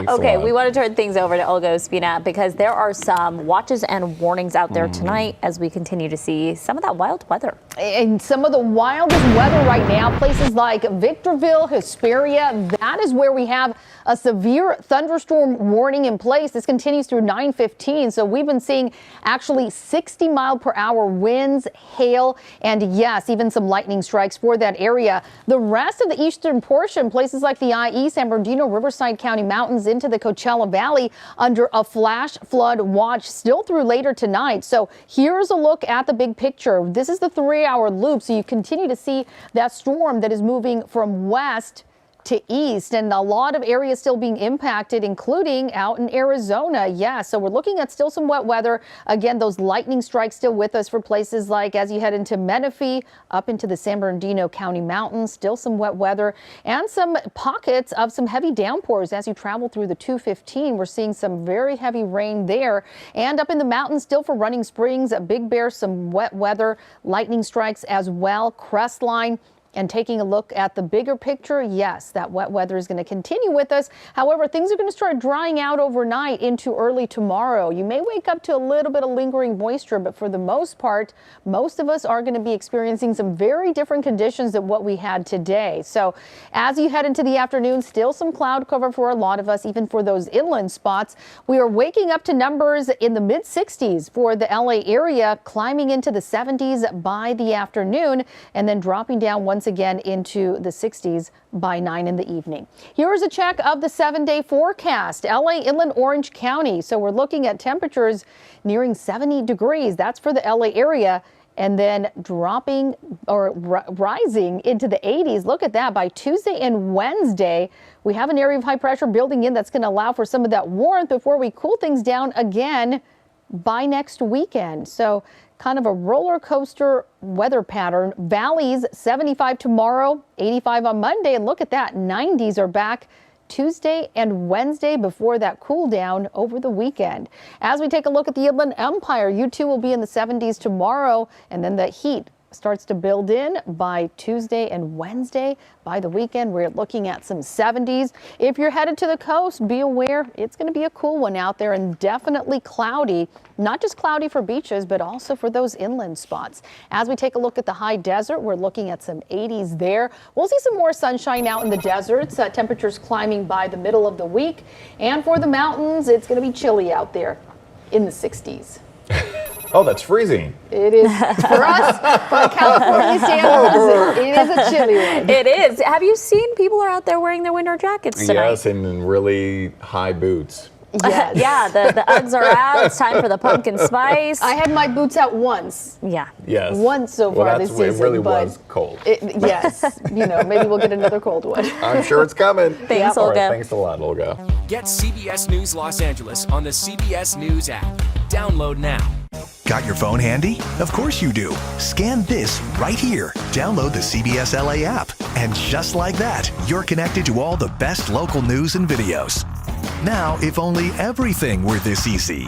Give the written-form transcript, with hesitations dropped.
Thanks Okay, a lot. we want to turn things over to Olga Ospina because there are some watches and warnings out there tonight as we continue to see some of that wild weather. And some of the wildest weather right now, places like Victorville, Hesperia, that is where we have a severe thunderstorm warning in place. This continues through 9:15. So we've been seeing actually 60-mile-per-hour winds, hail, and yes, even some lightning strikes for that area. The rest of the eastern portion, places like the IE, San Bernardino, Riverside County Mountains into the Coachella Valley under a flash flood watch still through later tonight. So here's a look at the big picture. This is the 3-hour loop. So you continue to see that storm that is moving from west to east, and a lot of areas still being impacted, including out in Arizona. Yeah, so we're looking at still some wet weather. Again, those lightning strikes still with us for places like as you head into Menifee, up into the San Bernardino County Mountains, still some wet weather and some pockets of some heavy downpours as you travel through the 215. We're seeing some very heavy rain there, and up in the mountains still for Running Springs, Big Bear, some wet weather, lightning strikes as well, Crestline. And taking a look at the bigger picture, yes, that wet weather is going to continue with us. However, things are going to start drying out overnight into early tomorrow. You may wake up to a little bit of lingering moisture, but for the most part, most of us are going to be experiencing some very different conditions than what we had today. So as you head into the afternoon, still some cloud cover for a lot of us, even for those inland spots. We are waking up to numbers in the mid 60s for the LA area, climbing into the 70s by the afternoon, and then dropping down once again into the 60s by 9 in the evening. Here's a check of the 7-day forecast. LA, Inland Orange County. So we're looking at temperatures nearing 70 degrees. That's for the LA area. And then dropping or rising into the 80s. Look at that. By Tuesday and Wednesday, we have an area of high pressure building in that's going to allow for some of that warmth before we cool things down again by next weekend. So kind of a roller coaster weather pattern. Valleys 75 tomorrow, 85 on Monday. And look at that, 90s are back Tuesday and Wednesday before that cool down over the weekend. As we take a look at the Inland Empire, you too will be in the 70s tomorrow, and then the heat starts to build in by Tuesday and Wednesday. By the weekend, we're looking at some 70s. If you're headed to the coast, be aware it's going to be a cool one out there and definitely cloudy. Not just cloudy for beaches, but also for those inland spots. As we take a look at the high desert, we're looking at some 80s there. We'll see some more sunshine out in the deserts. Temperatures climbing by the middle of the week. And for the mountains, it's going to be chilly out there in the 60s. Oh, that's freezing. It is for us, for California standards. It is a chilly one. It is. Have you seen people are out there wearing their winter jackets tonight? Yes, and in really high boots. Yes. Yeah, the Uggs are out. It's time for the pumpkin spice. I had my boots out once. Yeah. Yes. Once so far this season. It really but was cold. Yes. Maybe we'll get another cold one. I'm sure it's coming. Thanks, All Olga. right, thanks a lot, Olga. Get CBS News Los Angeles on the CBS News app. Download now. Got your phone handy? Of course you do. Scan this right here. Download the CBS LA app. And just like that, you're connected to all the best local news and videos. Now, if only everything were this easy.